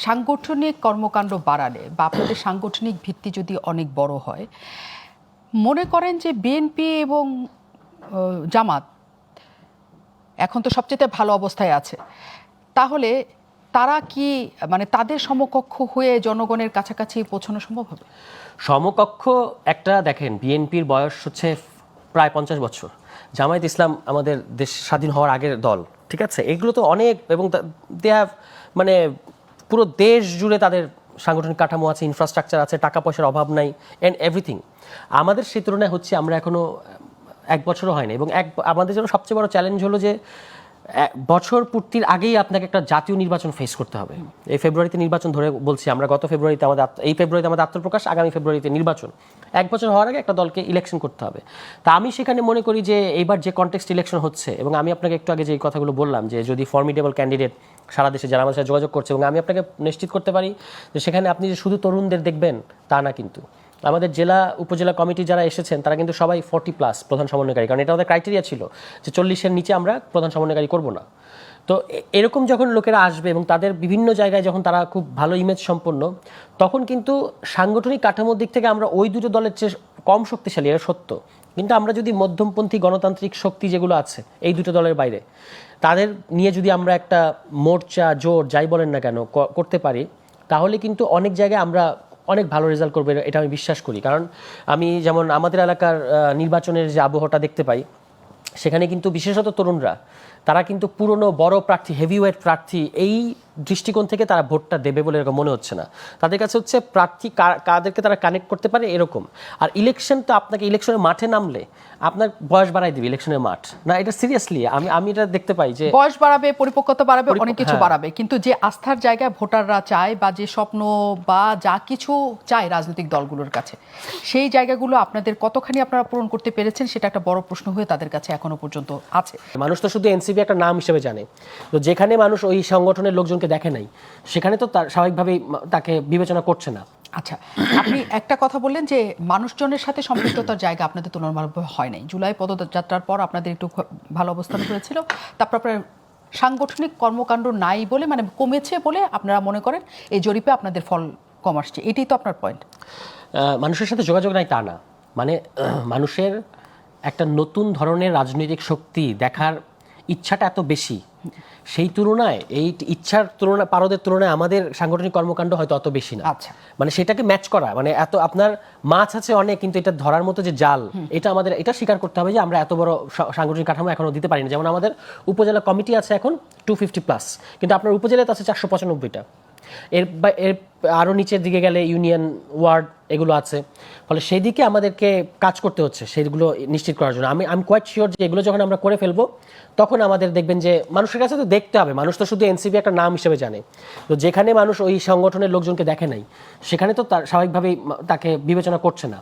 সাংগঠনিক কর্মকাণ্ড বাড়ালে বা আপনাদের সাংগঠনিক ভিত্তি যদি অনেক বড় হয়, মনে করেন যে বিএনপি এবং জামাত এখন তো সবচেয়ে ভালো অবস্থায় আছে, তাহলে তারা কি মানে তাদের সমকক্ষ হয়ে জনগণের কাছাকাছি পৌঁছানো সম্ভব হবে? সমকক্ষ একটা দেখেন, বিএনপির বয়স হচ্ছে প্রায় 50 বছর, জামায়াত ইসলাম আমাদের দেশ স্বাধীন হওয়ার আগের দল, ঠিক আছে? এগুলো তো অনেক, এবং দে হ্যাভ মানে পুরো দেশ জুড়ে তাদের সাংগঠনিক কাঠামো আছে, ইনফ্রাস্ট্রাকচার আছে, টাকা পয়সার অভাব নাই, অ্যান্ড এভরিথিং। আমাদের সেই তুলনায় হচ্ছে আমরা এখনো 1 বছরও হয়নি, এবং আমাদের জন্য সবচেয়ে বড় চ্যালেঞ্জ হলো যে বছর পূর্তির আগেই আপনাকে একটা জাতীয় নির্বাচন ফেস করতে হবে। এই ফেব্রুয়ারিতে নির্বাচন ধরে বলছি আমরা, গত ফেব্রুয়ারিতে এই ফেব্রুয়ারিতে আমাদের আত্মপ্রকাশ, আগামী ফেব্রুয়ারিতে নির্বাচন। 1 বছর হওয়ার আগে একটা দলকে ইলেকশন করতে হবে। তা আমি সেখানে মনে করি যে এইবার যে কনটেক্সট ইলেকশন হচ্ছে, এবং আমি আপনাকে একটু আগে যে কথাগুলো বললাম যে যদি ফর্মিডেবল ক্যান্ডিডেট সারা দেশে যারা আমাদের সাথে যোগাযোগ করছে, এবং আমি আপনাকে নিশ্চিত করতে পারি যে সেখানে আপনি যে শুধু তরুণদের দেখবেন তা না, কিন্তু আমাদের জেলা উপজেলা কমিটি যারা এসেছেন তারা কিন্তু সবাই 40+ প্রধান সমন্বয়কারী, কারণ এটা আমাদের ক্রাইটেরিয়া ছিল যে 40-এর নিচে আমরা প্রধান সমন্বয়কারী করব না। তো এরকম যখন লোকেরা আসবে এবং তাদের বিভিন্ন জায়গায় যখন তারা খুব ভালো ইমেজ সম্পন্ন, তখন কিন্তু সাংগঠনিক কাঠামোর দিক থেকে আমরা ওই দুটো দলের চেয়ে কম শক্তিশালী, এটা সত্য। কিন্তু আমরা যদি মধ্যমপন্থী গণতান্ত্রিক শক্তি যেগুলো আছে এই দুটো দলের বাইরে, তাদের নিয়ে যদি আমরা একটা মোর্চা জোর যাই বলেন না কেন করতে পারি, তাহলে কিন্তু অনেক জায়গায় আমরা অনেক ভালো রেজাল্ট করবে, এটা আমি বিশ্বাস করি। কারণ আমি যেমন আমাদের এলাকার নির্বাচনের যে আবহাওয়াটা দেখতে পাই, সেখানে কিন্তু বিশেষত তরুণরা, তারা কিন্তু পুরনো বড় প্রার্থী, হেভিওয়েট প্রার্থী, এই দৃষ্টিকোণ থেকে তারা ভোটটা দেবে বলে এরকম মনে হচ্ছে না। তাদের কাছে হচ্ছে প্রার্থী কাদেরকে তারা কানেক্ট করতে পারে এরকম। আর ইলেকশন তো আপনাকে ইলেকশনের মাঠে নামলে আপনার বয়স বাড়াই দিবে ইলেকশনের মাঠ, না এটা সিরিয়াসলি আমি এটা দেখতে পাই যে বয়স বাড়াবে, পরিপক্কতা বাড়াবে, অনেক কিছু বাড়াবে, কিন্তু যে আস্থার জায়গায় ভোটাররা চায় বা যে স্বপ্ন বা যা কিছু চায় রাজনৈতিক দলগুলোর কাছে, সেই জায়গাগুলো আপনাদের কতখানি আপনারা পূরণ করতে পেরেছেন সেটা একটা বড় প্রশ্ন হয়ে তাদের কাছে এখনো পর্যন্ত আছে। মানুষ তো শুধু এনসিপি একটা নাম হিসেবে জানে, তো যেখানে মানুষ ওই সংগঠনের লোকজনকে দেখে নাই, সেখানে তো তার স্বাভাবিকভাবেই তাকে বিবেচনা করছে না। আচ্ছা, আপনি একটা কথা বললেন যে মানুষজনের সাথে সম্পৃক্ততার জায়গা আপনাদের তুলনামূলকভাবে হয় নাই। জুলাই পদযাত্রার পর আপনাদের একটু ভালো অবস্থান হয়েছিল, তারপর আপনার সাংগঠনিক কর্মকাণ্ড নাই বলে, মানে কমেছে বলে আপনারা মনে করেন এই জরিপে আপনাদের ফল কম আসছে, এটাই তো আপনার পয়েন্ট? মানুষের সাথে যোগাযোগ নাই তা না, মানে মানুষের একটা নতুন ধরনের রাজনৈতিক শক্তি দেখার ইচ্ছাটা এত বেশি, সেই তুলনায় এই ইচ্ছার তুলনায় পারদের তুলনায় আমাদের সাংগঠনিক কর্মকাণ্ড হয়তো অত বেশি না। আচ্ছা, মানে সেটাকে ম্যাচ করা, মানে এত আপনার মাছ আছে অনেক, কিন্তু এটা ধরার মতো যে জাল, এটা আমাদের এটা স্বীকার করতে হবে যে আমরা এত বড় সাংগঠনিক কাঠামো এখনো দিতে পারি না। যেমন আমাদের উপজেলা কমিটি আছে এখন 250+, কিন্তু আপনার উপজেলাতে আছে 495টা। এর আরও নিচের দিকে গেলে ইউনিয়ন, ওয়ার্ড এগুলো আছে, ফলে সেই দিকে আমাদেরকে কাজ করতে হচ্ছে সেগুলো নিশ্চিত করার জন্য। আমি কোয়াইট শিওর যে এগুলো যখন আমরা করে ফেলবো, তখন আমাদের দেখবেন যে মানুষের কাছে তো দেখতে হবে, মানুষ তো শুধু এনসিপি একটা নাম হিসেবে জানে, তো যেখানে মানুষ ওই সংগঠনের লোকজনকে দেখে নাই, সেখানে তো তার স্বাভাবিকভাবেই তাকে বিবেচনা করছে না।